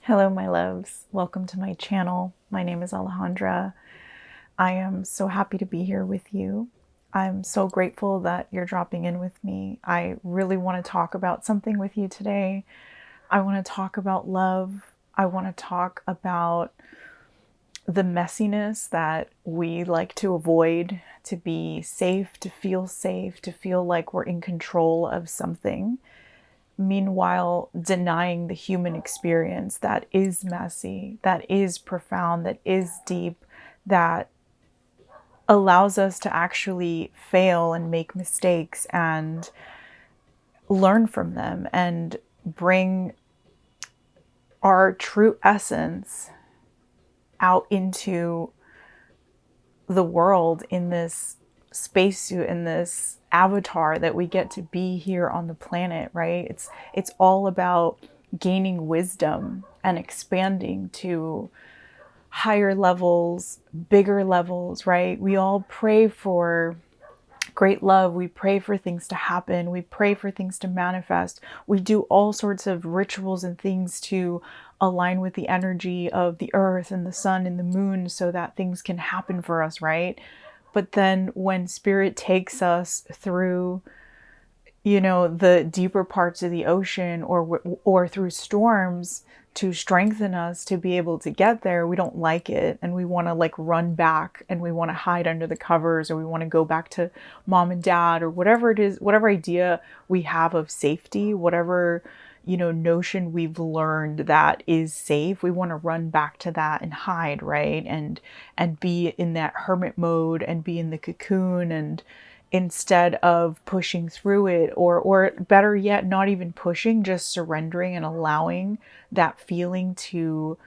Hello, my loves. Welcome to my channel. My name is Alejandra. I am so happy to be here with you. I'm so grateful that you're dropping in with me. I really want to talk about something with you today. I want to talk about love. I want to talk about the messiness that we like to avoid, to be safe, to feel like we're in control of something. Meanwhile, denying the human experience that is messy, that is profound, that is deep, that allows us to actually fail and make mistakes and learn from them and bring our true essence out into the world in this spacesuit, in this avatar that we get to be here on the planet, right? It's all about gaining wisdom and expanding to higher levels, bigger levels, right? We all pray for great love. We pray for things to happen. We pray for things to manifest. We do all sorts of rituals and things to align with the energy of the earth and the sun and the moon so that things can happen for us, right? But then when spirit takes us through, the deeper parts of the ocean or through storms to strengthen us to be able to get there, we don't like it and we want to like run back and we want to hide under the covers, or we want to go back to mom and dad, or whatever it is, whatever idea we have of safety, whatever notion we've learned that is safe, we want to run back to that and hide, right? And be in that hermit mode and be in the cocoon, and instead of pushing through it, or better yet, not even pushing, just surrendering and allowing that feeling, to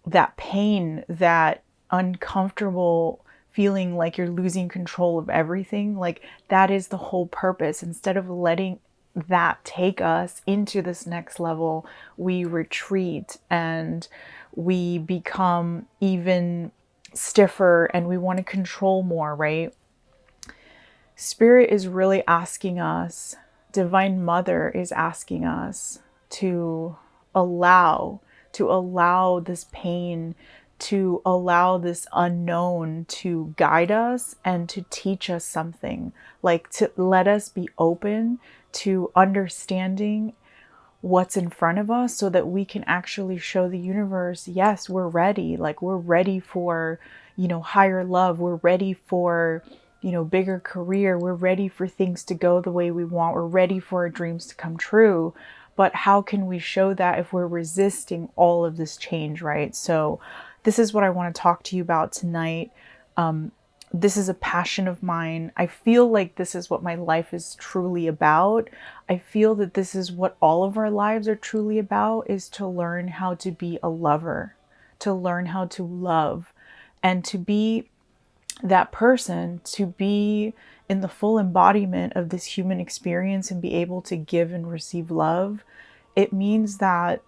that pain, that uncomfortable feeling like you're losing control of everything. Like, that is the whole purpose. Instead of letting that take us into this next level, we retreat and we become even stiffer and we want to control more, right? Spirit is really asking us, Divine Mother is asking us to allow, this pain, to allow this unknown to guide us and to teach us something, like to let us be open to understanding what's in front of us so that we can actually show the universe, yes, we're ready. Like, we're ready for, higher love. We're ready for, bigger career. We're ready for things to go the way we want. We're ready for our dreams to come true. But how can we show that if we're resisting all of this change, right? So this is what I want to talk to you about tonight. This is a passion of mine. I feel like this is what my life is truly about. I feel that this is what all of our lives are truly about, is to learn how to be a lover, to learn how to love, and to be that person, to be in the full embodiment of this human experience and be able to give and receive love. It means that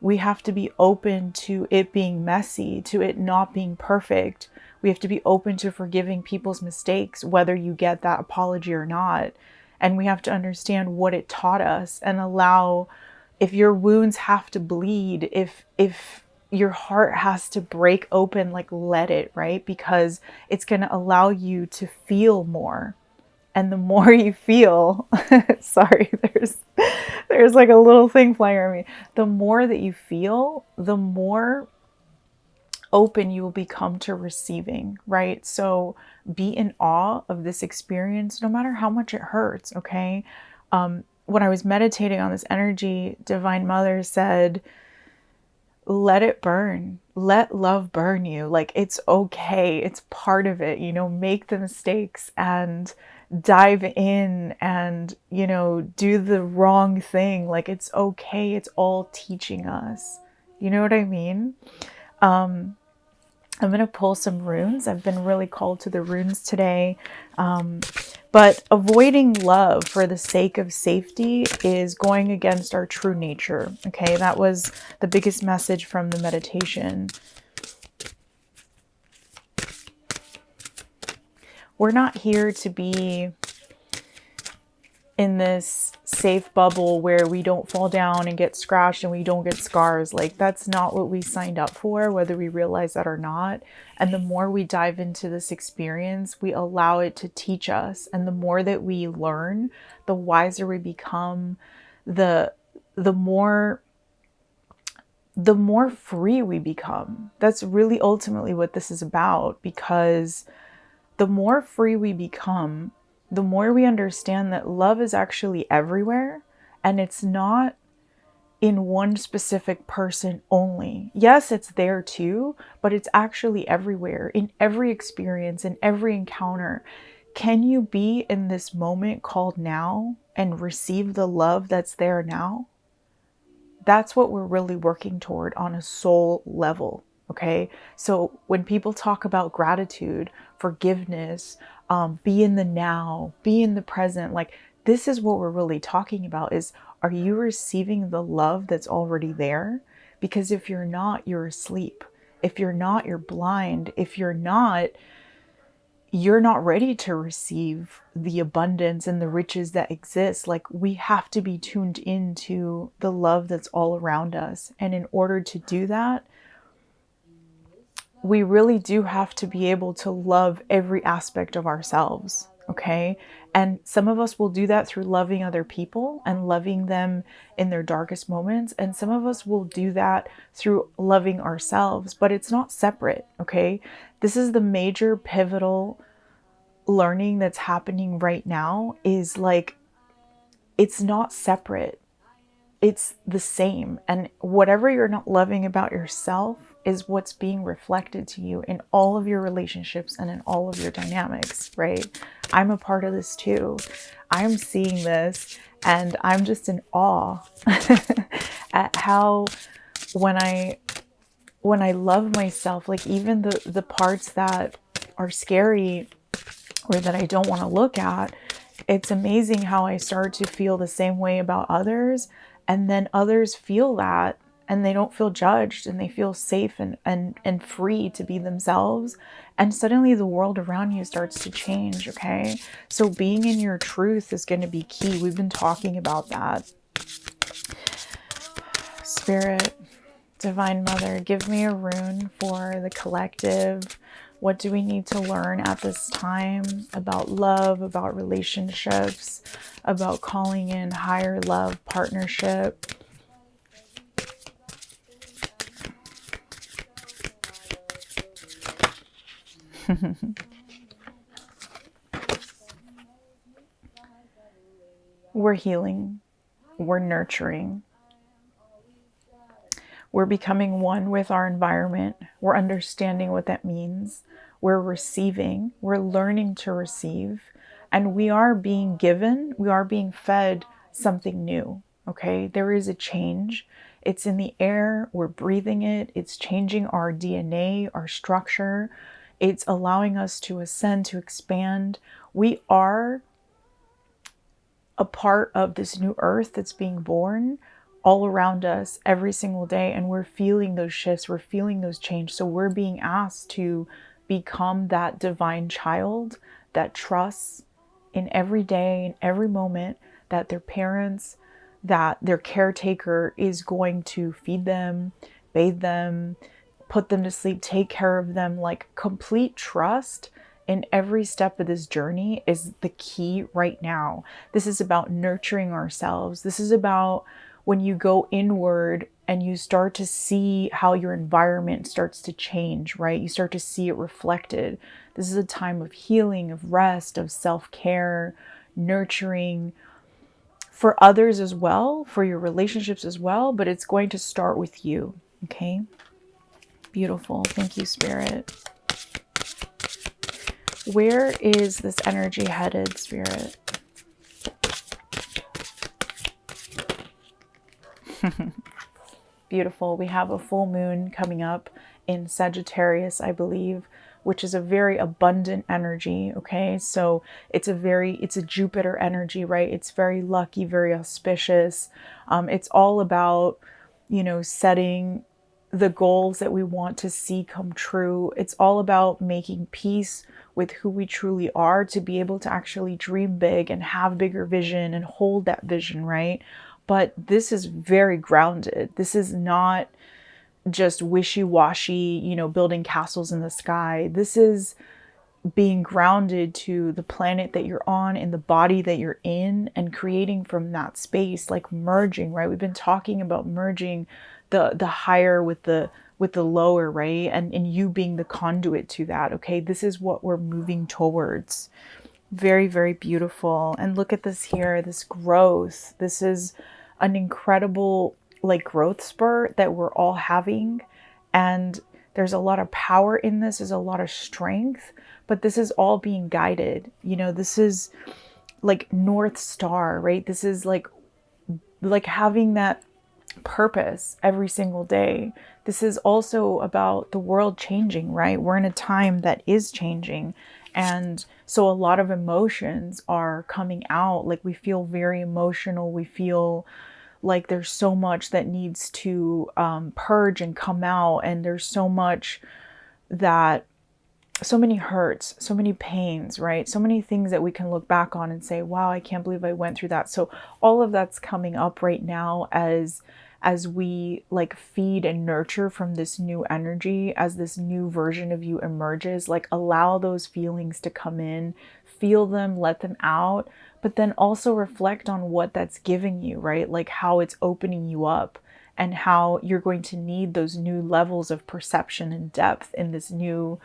we have to be open to it being messy, to it not being perfect. We have to be open to forgiving people's mistakes, whether you get that apology or not. And we have to understand what it taught us and allow, if your wounds have to bleed, if your heart has to break open, like, let it, right? Because it's going to allow you to feel more. And the more you feel, sorry, there's like a little thing flying around me. The more that you feel, the more open you will become to receiving, right? So be in awe of this experience, no matter how much it hurts, okay? When I was meditating on this energy, Divine Mother said, let it burn. Let love burn you. Like, it's okay. It's part of it. Make the mistakes and dive in and, do the wrong thing. Like, it's okay. It's all teaching us. You know what I mean? I'm going to pull some runes. I've been really called to the runes today. But avoiding love for the sake of safety is going against our true nature. Okay, that was the biggest message from the meditation. We're not here to be in this safe bubble where we don't fall down and get scratched and we don't get scars. Like, that's not what we signed up for, whether we realize that or not. And the more we dive into this experience, we allow it to teach us. And the more that we learn, the wiser we become, the more free we become. That's really ultimately what this is about, because the more free we become, the more we understand that love is actually everywhere, and it's not in one specific person only. Yes, it's there too, but it's actually everywhere, in every experience, in every encounter. Can you be in this moment called now and receive the love that's there now? That's what we're really working toward on a soul level. Okay. So when people talk about gratitude, forgiveness, be in the now, be in the present, like, this is what we're really talking about is, are you receiving the love that's already there? Because if you're not, you're asleep. If you're not, you're blind. If you're not ready to receive the abundance and the riches that exist. Like, we have to be tuned into the love that's all around us. And in order to do that, we really do have to be able to love every aspect of ourselves. Okay. And some of us will do that through loving other people and loving them in their darkest moments. And some of us will do that through loving ourselves, but it's not separate. Okay. This is the major pivotal learning that's happening right now, is like, it's not separate. It's the same. And whatever you're not loving about yourself is what's being reflected to you in all of your relationships and in all of your dynamics, right? I'm a part of this too. I'm seeing this and I'm just in awe at how when I love myself, like, even the parts that are scary or that I don't want to look at, it's amazing how I start to feel the same way about others. And then others feel that and they don't feel judged and they feel safe and free to be themselves. And suddenly the world around you starts to change. Okay. So being in your truth is going to be key. We've been talking about that. Spirit, Divine Mother, give me a rune for the collective. What do we need to learn at this time about love, about relationships, about calling in higher love partnership? We're healing. We're nurturing. We're becoming one with our environment. We're understanding what that means. We're receiving. We're learning to receive. And we are being given, we are being fed something new. Okay? There is a change. It's in the air. We're breathing it. It's changing our DNA, our structure. It's allowing us to ascend, to expand. We are a part of this new earth that's being born all around us every single day, and we're feeling those shifts, we're feeling those change. So we're being asked to become that divine child that trusts in every day, in every moment, that their parents, that their caretaker is going to feed them, bathe them, put them to sleep, take care of them. Like, complete trust in every step of this journey is the key right now. This is about nurturing ourselves. This is about when you go inward and you start to see how your environment starts to change, right? You start to see it reflected. This is a time of healing, of rest, of self-care, nurturing for others as well, for your relationships as well, but it's going to start with you, okay? Beautiful. Thank you, Spirit. Where is this energy headed, Spirit? Beautiful. We have a full moon coming up in Sagittarius, I believe, which is a very abundant energy. Okay. So it's a Jupiter energy, right? It's very lucky, very auspicious. It's all about, setting the goals that we want to see come true. It's all about making peace with who we truly are to be able to actually dream big and have bigger vision and hold that vision, right? But this is very grounded. This is not just wishy-washy, building castles in the sky. This is being grounded to the planet that you're on and the body that you're in, and creating from that space, like merging, right? We've been talking about merging the higher with the lower, right? And you being the conduit to that. Okay, this is what we're moving towards. Very, very beautiful. And look at this here, this growth. This is an incredible like growth spurt that we're all having. And there's a lot of power in this, there's a lot of strength, but this is all being guided. This is like North Star, right? This is like having that purpose every single day. This is also about the world changing, right? We're in a time that is changing. And so a lot of emotions are coming out. Like we feel very emotional. We feel like there's so much that needs to purge and come out. And there's so much that, so many hurts, so many pains, right? So many things that we can look back on and say, wow, I can't believe I went through that. So all of that's coming up right now as we like feed and nurture from this new energy, as this new version of you emerges. Like allow those feelings to come in, feel them, let them out, but then also reflect on what that's giving you, right? Like how it's opening you up, and how you're going to need those new levels of perception and depth in this new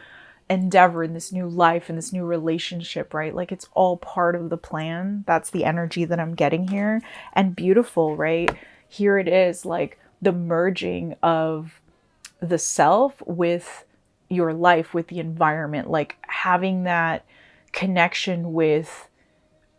endeavor, in this new life, in this new relationship, right? Like it's all part of the plan. That's the energy that I'm getting here. And beautiful, right? Here it is, like the merging of the self with your life, with the environment, like having that connection with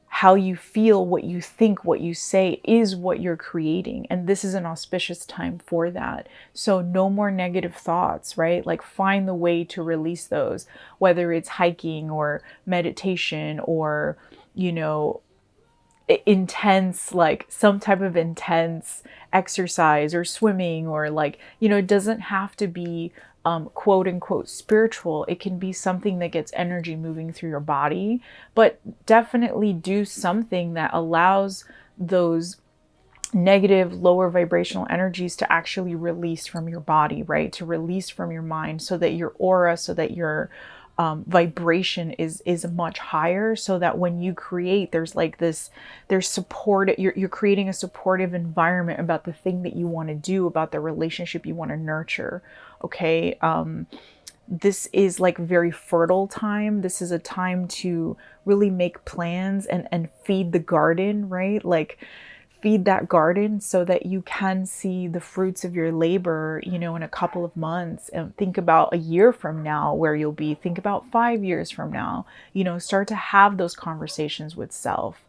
how you feel, what you think, what you say is what you're creating. And this is an auspicious time for that. So no more negative thoughts, right? Like find the way to release those, whether it's hiking or meditation or, intense, like some type of intense exercise or swimming, or like, it doesn't have to be quote unquote spiritual. It can be something that gets energy moving through your body, but definitely do something that allows those negative, lower vibrational energies to actually release from your body, right? To release from your mind, so that your aura, so that your vibration is much higher, so that when you create, there's support. You're creating a supportive environment about the thing that you want to do, about the relationship you want to nurture. Okay. This is like very fertile time. This is a time to really make plans and feed the garden, right? Like feed that garden so that you can see the fruits of your labor, in a couple of months. And think about a year from now where you'll be. Think about 5 years from now. Start to have those conversations with self.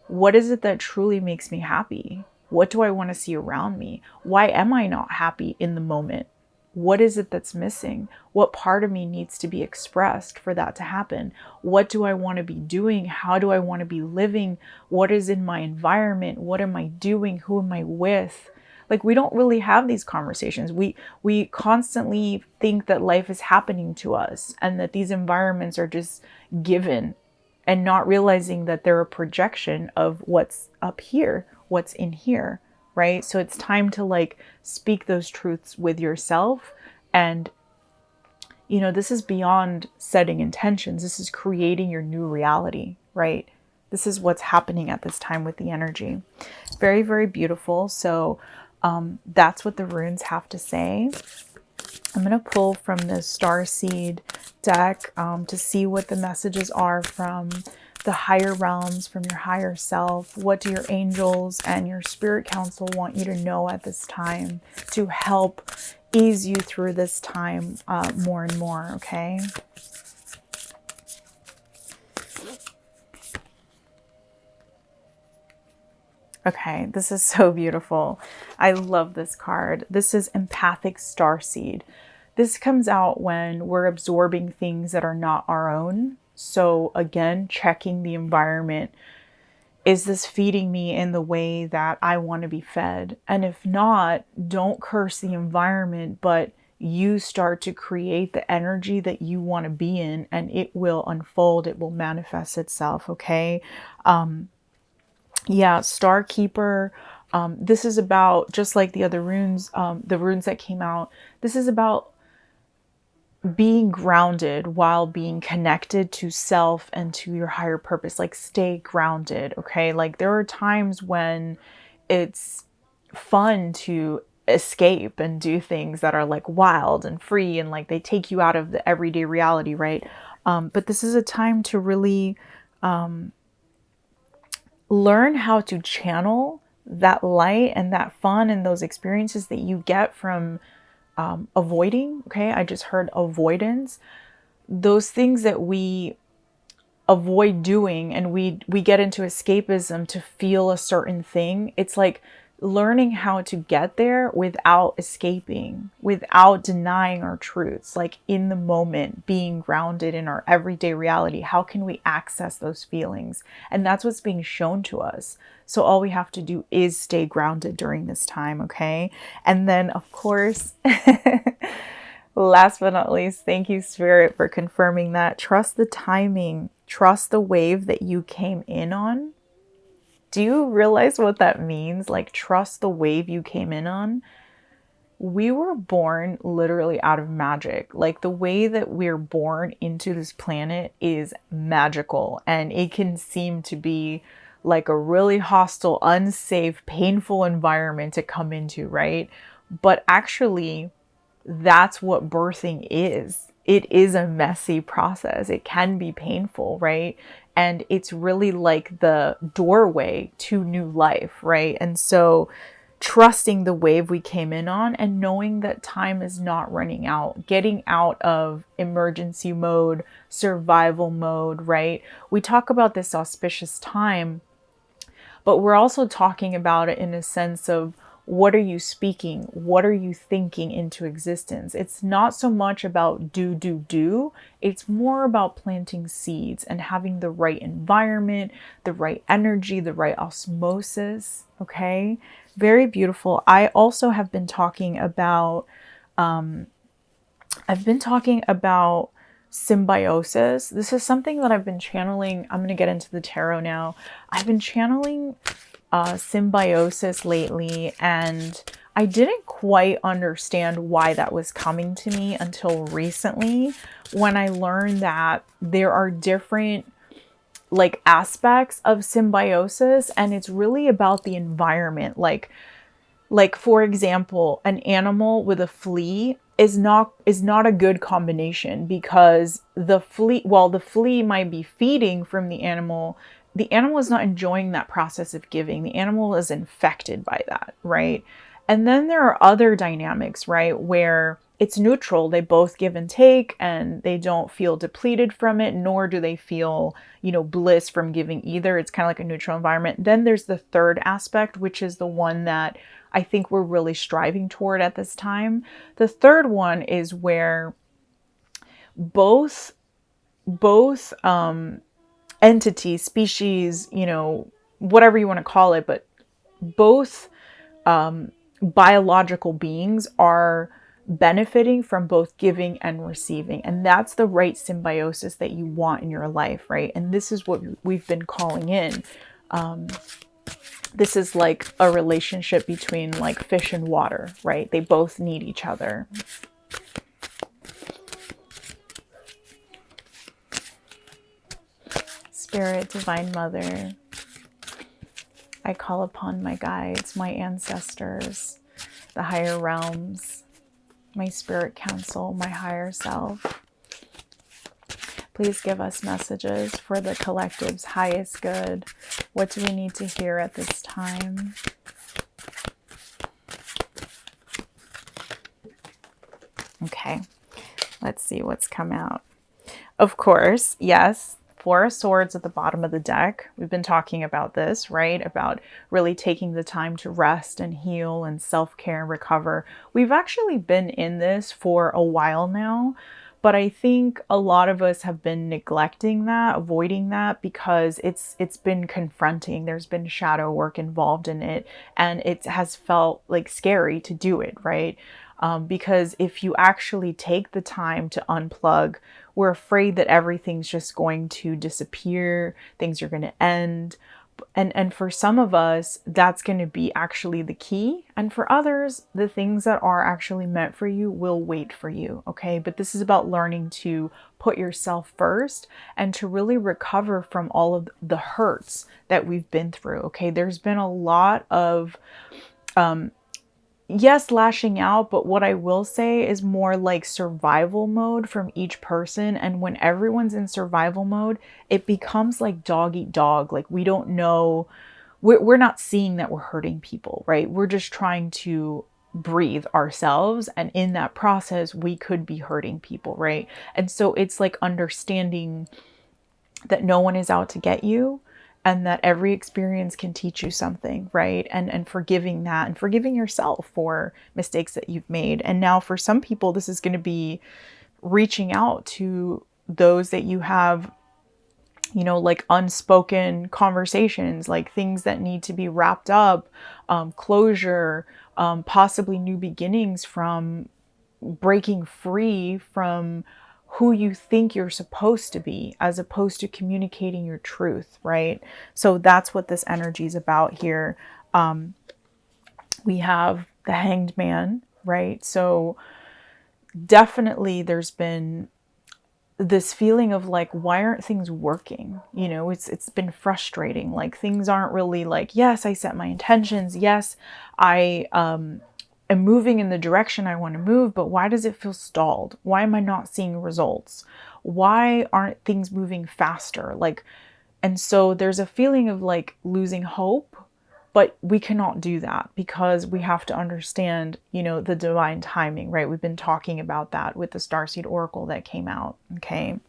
What is it that truly makes me happy? What do I want to see around me? Why am I not happy in the moment? What is it that's missing? What part of me needs to be expressed for that to happen? What do I want to be doing? How do I want to be living? What is in my environment? What am I doing? Who am I with? Like, we don't really have these conversations. We constantly think that life is happening to us and that these environments are just given, and not realizing that they're a projection of what's up here, what's in here. Right? So it's time to like speak those truths with yourself. And, this is beyond setting intentions. This is creating your new reality, right? This is what's happening at this time with the energy. Very, very beautiful. So that's what the runes have to say. I'm going to pull from the Starseed deck to see what the messages are from the higher realms, from your higher self. What do your angels and your spirit council want you to know at this time to help ease you through this time more and more, okay? Okay, this is so beautiful. I love this card. This is Empathic Starseed. This comes out when we're absorbing things that are not our own. So again, checking the environment is this feeding me in the way that I want to be fed? And if not, don't curse the environment, but you start to create the energy that you want to be in, and it will unfold, it will manifest itself. Okay. Yeah, Star Keeper. This is about, just like the other runes, the runes that came out, this is about being grounded while being connected to self and to your higher purpose. Like, stay grounded. Okay. Like, there are times when it's fun to escape and do things that are like wild and free, and like they take you out of the everyday reality, right? But this is a time to really learn how to channel that light and that fun and those experiences that you get from avoiding. Okay, I just heard avoidance. Those things that we avoid doing, and we get into escapism to feel a certain thing. It's like learning how to get there without escaping, without denying our truths, like in the moment, being grounded in our everyday reality. How can we access those feelings? And that's what's being shown to us. So all we have to do is stay grounded during this time. Okay. And then, of course, last but not least, thank you, Spirit, for confirming that. Trust the timing. Trust the wave that you came in on. Do you realize what that means? Like, trust the wave you came in on. We were born literally out of magic. Like, the way that we're born into this planet is magical, and it can seem to be like a really hostile, unsafe, painful environment to come into, right? But actually, that's what birthing is. It is a messy process. It can be painful, right? And it's really like the doorway to new life, right? And so trusting the wave we came in on, and knowing that time is not running out, getting out of emergency mode, survival mode, right? We talk about this auspicious time, but we're also talking about it in a sense of, what are you speaking? What are you thinking into existence? It's not so much about do. It's more about planting seeds and having the right environment, the right energy, the right osmosis. Okay. Very beautiful. I also have been talking about, symbiosis. This is something that I've been channeling. I'm going to get into the tarot now. I've been channeling symbiosis lately, and I didn't quite understand why that was coming to me until recently, when I learned that there are different like aspects of symbiosis, and it's really about the environment. Like, for example, an animal with a flea is not a good combination, because the flea, while the flea might be feeding from the animal is not enjoying that process of giving. The animal is infected by that, right? And then there are other dynamics, right, where it's neutral. They both give and take, and they don't feel depleted from it, nor do they feel, bliss from giving either. It's kind of like a neutral environment. Then there's the third aspect, which is the one that I think we're really striving toward at this time. The third one is where both entities, species, whatever you want to call it, but both biological beings are benefiting from both giving and receiving. And that's the right symbiosis that you want in your life, right? And this is what we've been calling in. This is like a relationship between like fish and water, right? They both need each other. Spirit, Divine Mother, I call upon my guides, my ancestors, the higher realms, my spirit council, my higher self. Please give us messages for the collective's highest good. What do we need to hear at this time? Okay, let's see what's come out. Of course, yes, Four of Swords at the bottom of the deck. We've been talking about this, right? About really taking the time to rest and heal and self-care and recover. We've actually been in this for a while now, But I think a lot of us have been neglecting that, avoiding that, because it's been confronting. There's been shadow work involved in it, and it has felt like scary to do it, right? Because if you actually take the time to unplug, we're afraid that everything's just going to disappear, things are going to end. And for some of us, that's going to be actually the key. And for others, the things that are actually meant for you will wait for you. Okay. But this is about learning to put yourself first and to really recover from all of the hurts that we've been through. Okay. There's been a lot of, yes, lashing out, but what I will say is more like survival mode from each person. And when everyone's in survival mode, it becomes like dog eat dog. Like we don't know, we're not seeing that we're hurting people, right? We're just trying to breathe ourselves. And in that process, we could be hurting people, right? And so it's like understanding that no one is out to get you, and that every experience can teach you something, right? And forgiving that, and forgiving yourself for mistakes that you've made. And now for some people, this is going to be reaching out to those that you have, like unspoken conversations, like things that need to be wrapped up, closure, possibly new beginnings from breaking free from who you think you're supposed to be, as opposed to communicating your truth, right? So that's what this energy is about here. We have the Hanged Man, right? So definitely there's been this feeling of like, why aren't things working? It's been frustrating. Like things aren't really like, yes, I set my intentions. Yes, I am moving in the direction I want to move, but why does it feel stalled? Why am I not seeing results? Why aren't things moving faster? And so there's a feeling of like losing hope, but we cannot do that because we have to understand, the divine timing, right? We've been talking about that with the Starseed Oracle that came out. Okay.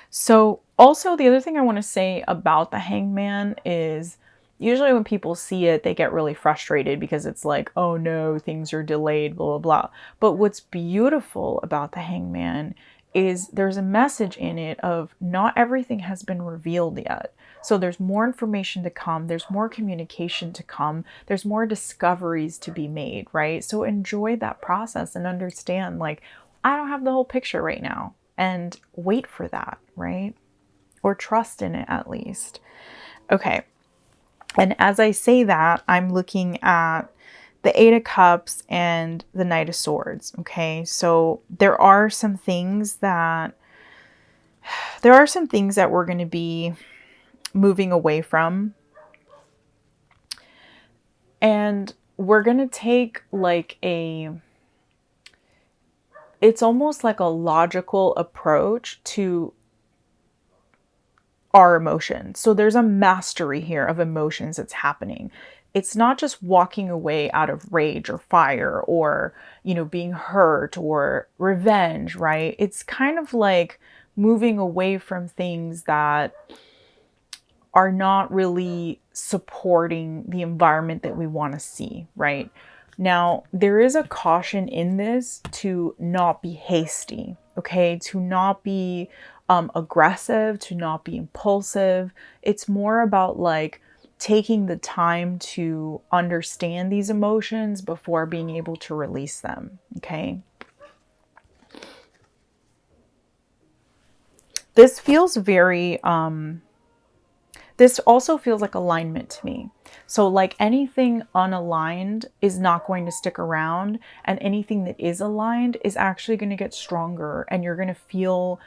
So also the other thing I want to say about the Hangman is usually when people see it, they get really frustrated because it's like, oh no, things are delayed, blah, blah, blah. But what's beautiful about the Hangman is there's a message in it of not everything has been revealed yet. So there's more information to come. There's more communication to come. There's more discoveries to be made, right? So enjoy that process and understand, like, I don't have the whole picture right now, and wait for that, right? Or trust in it at least. Okay. And as I say that, I'm looking at the Eight of Cups and the Knight of Swords. Okay. So there are some things that we're going to be moving away from. And we're going to take it's almost like a logical approach to our emotions. So there's a mastery here of emotions that's happening. It's not just walking away out of rage or fire or, being hurt or revenge, right? It's kind of like moving away from things that are not really supporting the environment that we want to see, right? Now, there is a caution in this to not be hasty, okay? To not be aggressive, to not be impulsive. It's more about like taking the time to understand these emotions before being able to release them, okay? This feels very, this also feels like alignment to me. So like anything unaligned is not going to stick around, and anything that is aligned is actually going to get stronger, and you're going to feel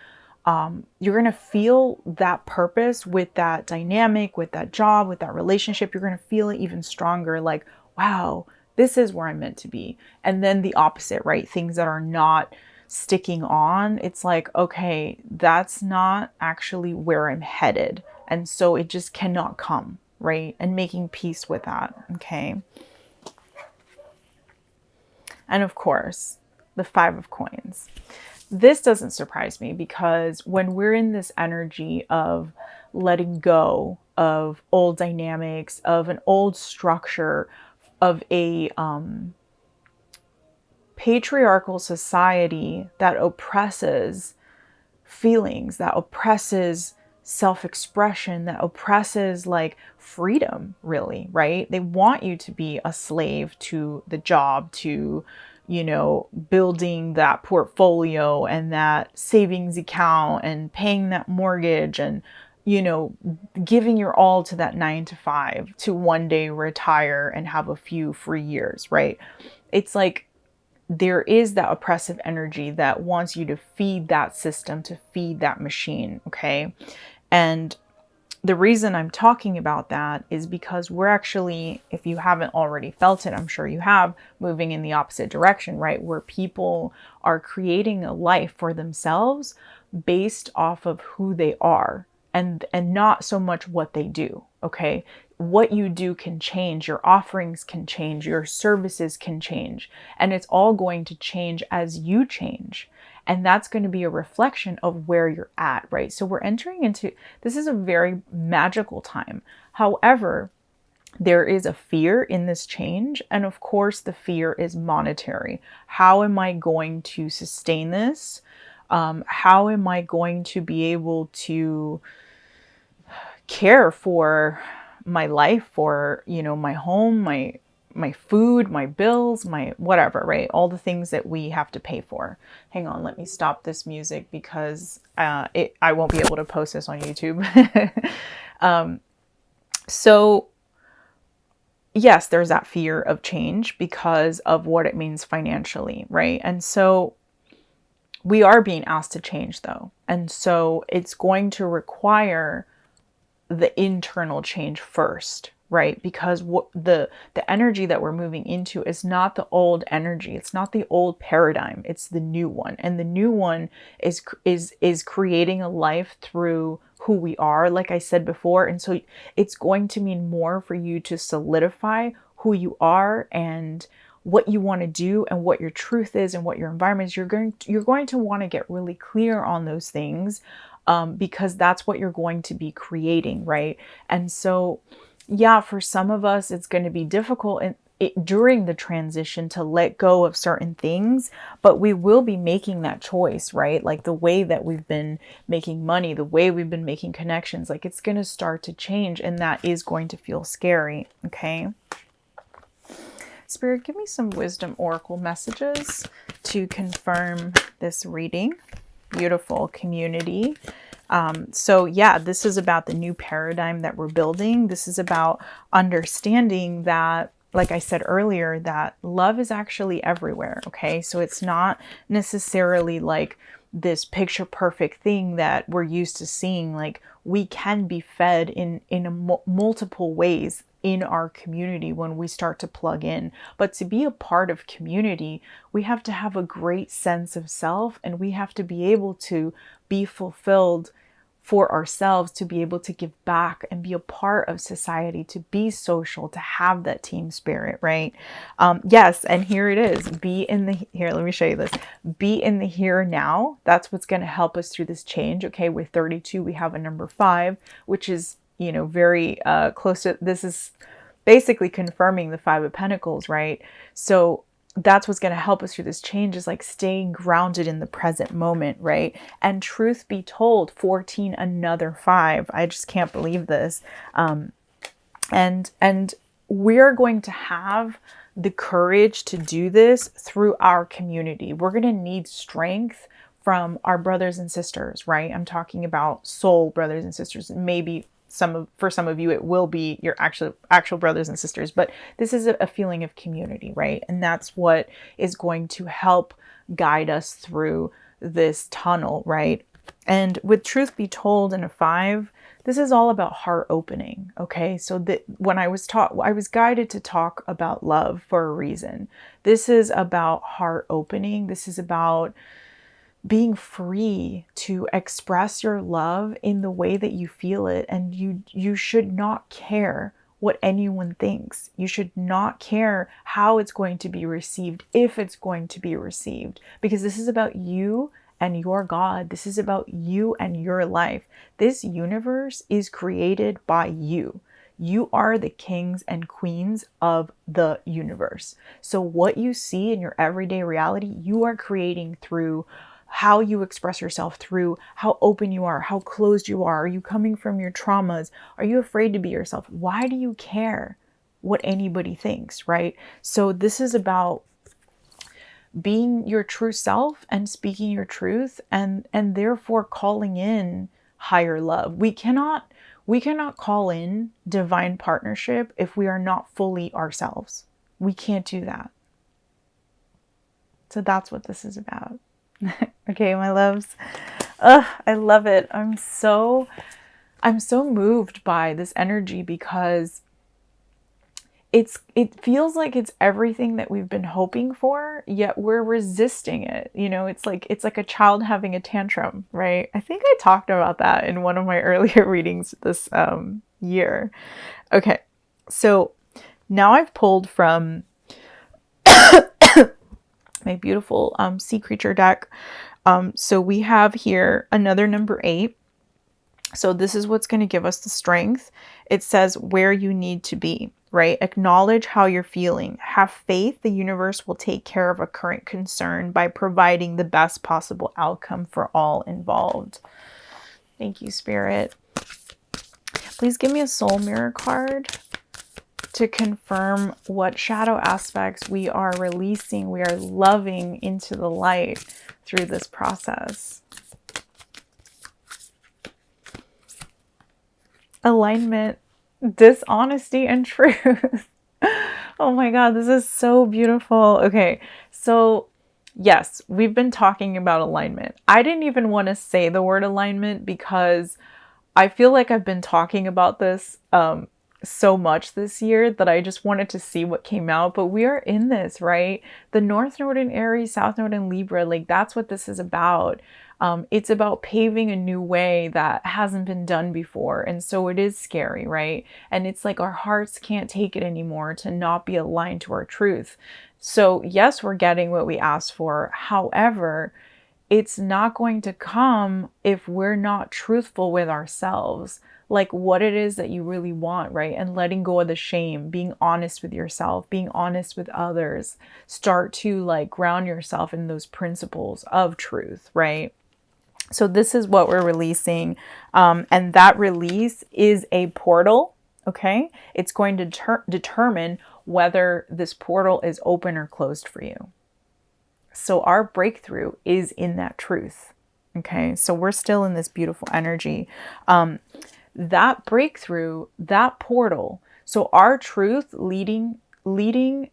that purpose with that dynamic, with that job, with that relationship. You're going to feel it even stronger. Like, wow, this is where I'm meant to be. And then the opposite, right? Things that are not sticking on, it's like, okay, that's not actually where I'm headed. And so it just cannot come, right? And making peace with that, okay? And of course, the Five of Coins. This doesn't surprise me because when we're in this energy of letting go of old dynamics, of an old structure, of a patriarchal society that oppresses feelings, that oppresses self-expression, that oppresses like freedom, really, right? They want you to be a slave to the job, to, you know, building that portfolio and that savings account and paying that mortgage and, you know, giving your all to that 9 to 5 to one day retire and have a few free years, right? It's like there is that oppressive energy that wants you to feed that system, to feed that machine, okay? And the reason I'm talking about that is because we're actually, if you haven't already felt it, I'm sure you have, moving in the opposite direction, right? Where people are creating a life for themselves based off of who they are and not so much what they do, okay? What you do can change, your offerings can change, your services can change, and it's all going to change as you change. And that's going to be a reflection of where you're at, right? So we're entering into, this is a very magical time. However, there is a fear in this change. And of course, the fear is monetary. How am I going to sustain this? How am I going to be able to care for my life, for, you know, my home, my food, my bills, my whatever, right? All the things that we have to pay for. Hang on, let me stop this music because I won't be able to post this on YouTube. So yes, there's that fear of change because of what it means financially, right? And so we are being asked to change though. And so it's going to require the internal change first, right? Because what the energy that we're moving into is not the old energy. It's not the old paradigm. It's the new one. And the new one is creating a life through who we are, like I said before. And so it's going to mean more for you to solidify who you are and what you want to do and what your truth is and what your environment is. You're going to want to get really clear on those things. Because that's what you're going to be creating, right? And so, yeah, for some of us, it's going to be difficult during the transition to let go of certain things, but we will be making that choice, right? Like the way that we've been making money, the way we've been making connections, like it's going to start to change, and that is going to feel scary, okay? Spirit, give me some wisdom oracle messages to confirm this reading. Beautiful community. So yeah, this is about the new paradigm that we're building. This is about understanding that, like I said earlier, that love is actually everywhere. Okay. So it's not necessarily like this picture perfect thing that we're used to seeing. Like we can be fed in multiple ways in our community when we start to plug in. But to be a part of community, we have to have a great sense of self, and we have to be able to be fulfilled for ourselves, to be able to give back and be a part of society, to be social, to have that team spirit, right? Yes, and here it is. Here, let me show you this. Be in the here now. That's what's going to help us through this change. Okay, with 32, we have a number 5, which is, you know, very close to, this is basically confirming the 5 of Pentacles, right? So that's what's going to help us through this change, is like staying grounded in the present moment, right? And truth be told, 14, another 5. I just can't believe this. And we're going to have the courage to do this through our community. We're going to need strength from our brothers and sisters, right? I'm talking about soul brothers and sisters. Maybe for some of you, it will be your actual brothers and sisters, but this is a feeling of community, right? And that's what is going to help guide us through this tunnel, right? And with truth be told in a 5, this is all about heart opening. Okay. So that when I was guided to talk about love for a reason. This is about heart opening. This is about being free to express your love in the way that you feel it. And you should not care what anyone thinks. You should not care how it's going to be received, if it's going to be received, because this is about you and your God. This is about you and your life. This universe is created by you. You are the kings and queens of the universe. So what you see in your everyday reality, you are creating through how you express yourself, through how open you are, how closed you are. Are you coming from your traumas? Are you afraid to be yourself? Why do you care what anybody thinks, right? So this is about being your true self and speaking your truth, and therefore calling in higher love. We cannot call in divine partnership if we are not fully ourselves. We can't do that. So that's what this is about. Okay, my loves. I love it. I'm so moved by this energy because it feels like it's everything that we've been hoping for, yet we're resisting it. It's like a child having a tantrum, right? I think I talked about that in one of my earlier readings this year. Okay, so now I've pulled from my beautiful sea creature deck. So we have here another number 8. So this is what's going to give us the strength. It says where you need to be, right? Acknowledge how you're feeling. Have faith the universe will take care of a current concern by providing the best possible outcome for all involved. Thank you, Spirit. Please give me a soul mirror card to confirm what shadow aspects we are releasing, we are loving into the light through this process. Alignment, dishonesty, and truth. Oh my God, this is so beautiful. Okay, so yes, we've been talking about alignment. I didn't even want to say the word alignment because I feel like I've been talking about this so much this year that I just wanted to see what came out. But we are in this, right? The North Node in Aries, South Node in Libra, like that's what this is about. It's about paving a new way that hasn't been done before. And so it is scary, right? And it's like our hearts can't take it anymore to not be aligned to our truth. So yes, we're getting what we asked for. However, it's not going to come if we're not truthful with ourselves, like what it is that you really want, right? And letting go of the shame, being honest with yourself, being honest with others. Start to like ground yourself in those principles of truth, right? So this is what we're releasing. And that release is a portal, okay? It's going to determine whether this portal is open or closed for you. So our breakthrough is in that truth, okay? So we're still in this beautiful energy. That breakthrough, that portal, so our truth leading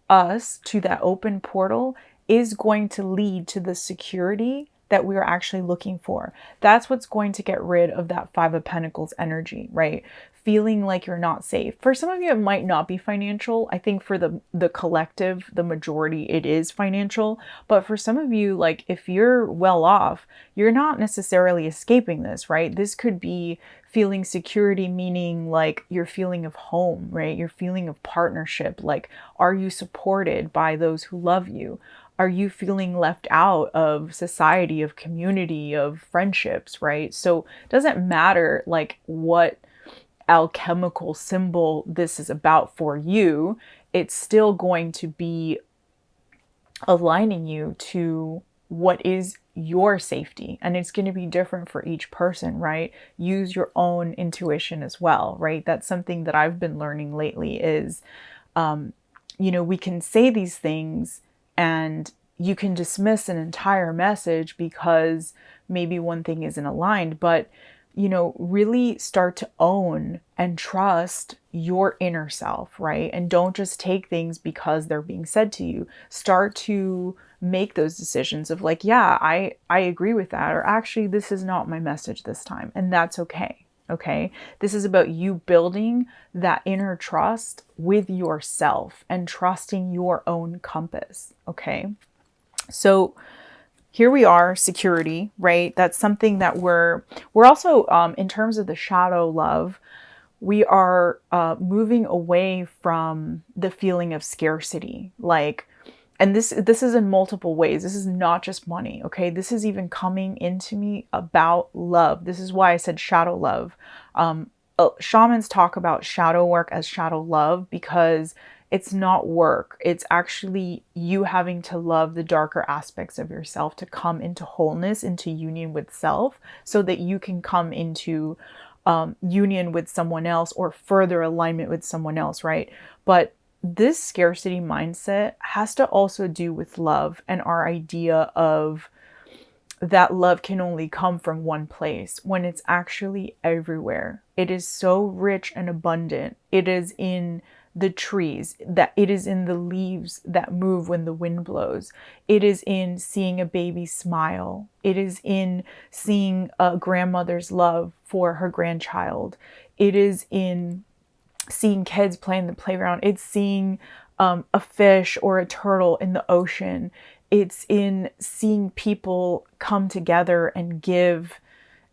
us to that open portal is going to lead to the security that we're actually looking for. That's what's going to get rid of that 5 of Pentacles energy, right? Feeling like you're not safe. For some of you, it might not be financial. I think for the collective, the majority, it is financial. But for some of you, like if you're well off, you're not necessarily escaping this, right? This could be feeling security, meaning like your feeling of home, right? Your feeling of partnership. Like, are you supported by those who love you? Are you feeling left out of society, of community, of friendships, right? So it doesn't matter like what alchemical symbol this is about for you. It's still going to be aligning you to what is your safety. And it's going to be different for each person, right? Use your own intuition as well, right? That's something that I've been learning lately is, we can say these things and you can dismiss an entire message because maybe one thing isn't aligned, but really start to own and trust your inner self, right? And don't just take things because they're being said to you. Start to make those decisions of like, yeah, I agree with that, or actually this is not my message this time, and that's okay. Okay, this is about you building that inner trust with yourself and trusting your own compass. Okay, so here we are, security, right? That's something that we're also, in terms of the shadow love, we are moving away from the feeling of scarcity. Like, and this is in multiple ways. This is not just money, okay? This is even coming into me about love. This is why I said shadow love. shamans talk about shadow work as shadow love because it's not work. It's actually you having to love the darker aspects of yourself to come into wholeness, into union with self, so that you can come into union with someone else or further alignment with someone else, right? But this scarcity mindset has to also do with love and our idea of that love can only come from one place when it's actually everywhere. It is so rich and abundant. It is in the trees, that it is in the leaves that move when the wind blows. It is in seeing a baby smile. It is in seeing a grandmother's love for her grandchild. It is in seeing kids play in the playground. It's seeing a fish or a turtle in the ocean. It's in seeing people come together and give,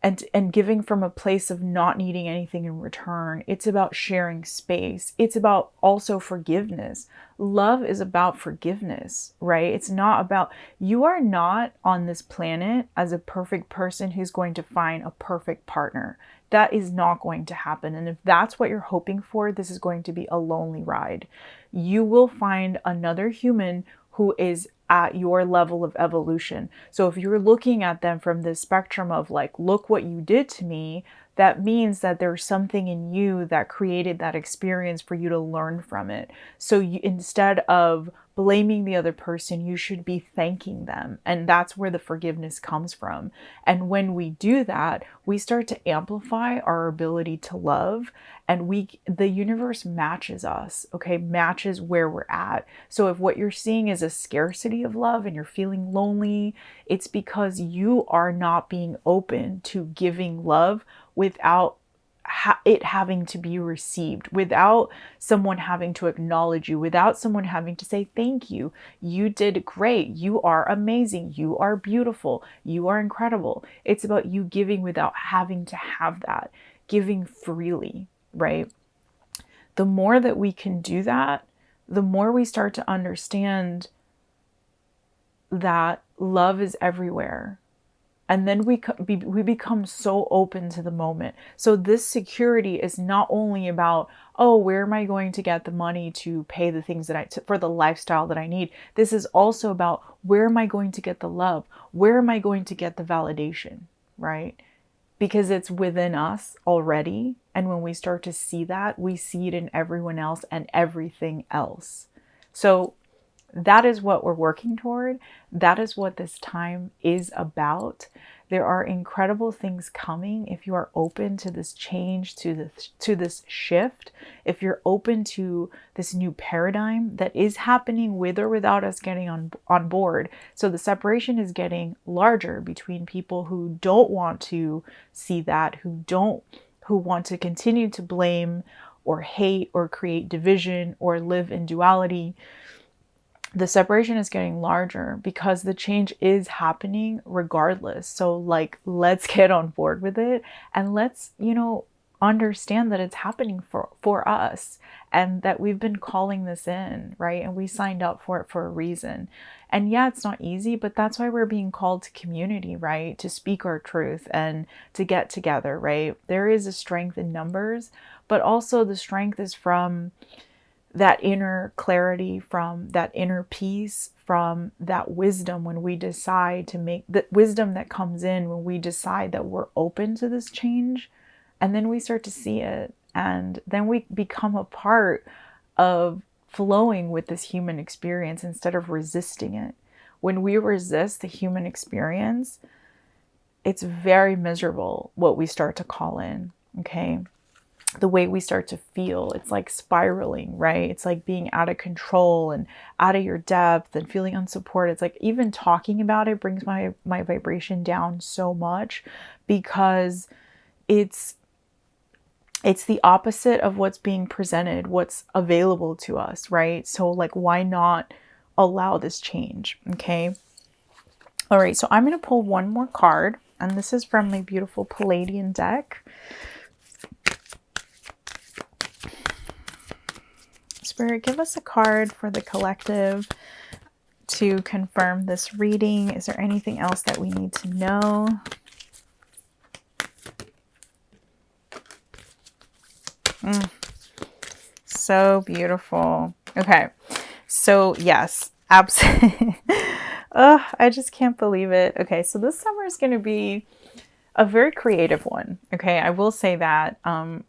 and giving from a place of not needing anything in return. It's about sharing space. It's about also forgiveness. Love is about forgiveness, right? It's not about, you are not on this planet as a perfect person who's going to find a perfect partner. That is not going to happen. And if that's what you're hoping for, this is going to be a lonely ride. You will find another human who is at your level of evolution. So if you're looking at them from the spectrum of like, look what you did to me, that means that there's something in you that created that experience for you to learn from it. So you, instead of blaming the other person, you should be thanking them. And that's where the forgiveness comes from. And when we do that, we start to amplify our ability to love, and the universe matches us, okay? Matches where we're at. So if what you're seeing is a scarcity of love and you're feeling lonely, it's because you are not being open to giving love without it having to be received, without someone having to acknowledge you, without someone having to say thank you. You did great. You are amazing. You are beautiful. You are incredible. It's about you giving without having to have that, giving freely, right? The more that we can do that, the more we start to understand that love is everywhere. And then we become so open to the moment. So this security is not only about, oh, where am I going to get the money to pay the things that for the lifestyle that I need? This is also about, where am I going to get the love? Where am I going to get the validation, right? Because it's within us already. And when we start to see that, we see it in everyone else and everything else. So that is what we're working toward. That is what this time is about. There are incredible things coming if you are open to this change, to this shift. If you're open to this new paradigm that is happening with or without us getting on board. So the separation is getting larger between people who don't want to see that, who want to continue to blame or hate or create division or live in duality. The separation is getting larger because the change is happening regardless. So like, let's get on board with it, and let's, understand that it's happening for us, and that we've been calling this in, right? And we signed up for it for a reason. And yeah, it's not easy, but that's why we're being called to community, right? To speak our truth and to get together, right? There is a strength in numbers, but also the strength is from that inner clarity, from that inner peace, from that wisdom when we decide to make the wisdom that comes in when we decide that we're open to this change. And then we start to see it, and then we become a part of flowing with this human experience instead of resisting it. When we resist the human experience, it's very miserable what we start to call in, okay? The way we start to feel, it's like spiraling, right? It's like being out of control and out of your depth and feeling unsupported. It's like even talking about it brings my vibration down so much, because it's the opposite of what's being presented, what's available to us, right? So like, why not allow this change? Okay. All right. So I'm going to pull one more card, and this is from my beautiful Palladian deck. Spirit, give us a card for the collective to confirm this reading. Is there anything else that we need to know? So beautiful. Okay. So yes, absolutely. I just can't believe it. Okay. So this summer is going to be a very creative one. Okay. I will say that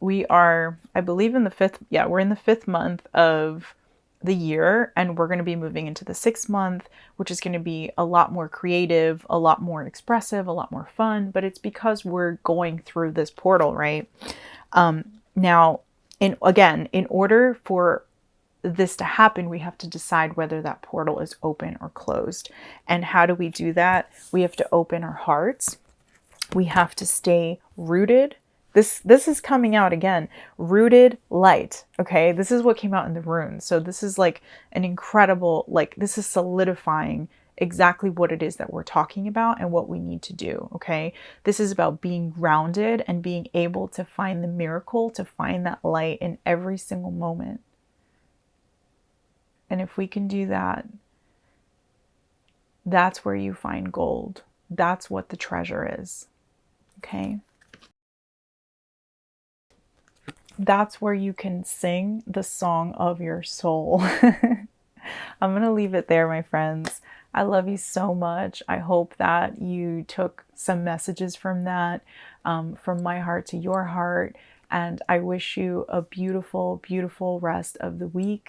we are, I believe in the we're in the 5th month of the year, and we're going to be moving into the 6th month, which is going to be a lot more creative, a lot more expressive, a lot more fun, but it's because we're going through this portal, right? Now, in order for this to happen, we have to decide whether that portal is open or closed. And how do we do that? We have to open our hearts. We have to stay rooted. This is coming out again. Rooted light. Okay. This is what came out in the runes. So this is like an incredible, like, this is solidifying exactly what it is that we're talking about and what we need to do. Okay. This is about being grounded and being able to find the miracle, to find that light in every single moment. And if we can do that, that's where you find gold. That's what the treasure is. Okay. That's where you can sing the song of your soul. I'm going to leave it there, my friends. I love you so much. I hope that you took some messages from that, from my heart to your heart. And I wish you a beautiful, beautiful rest of the week.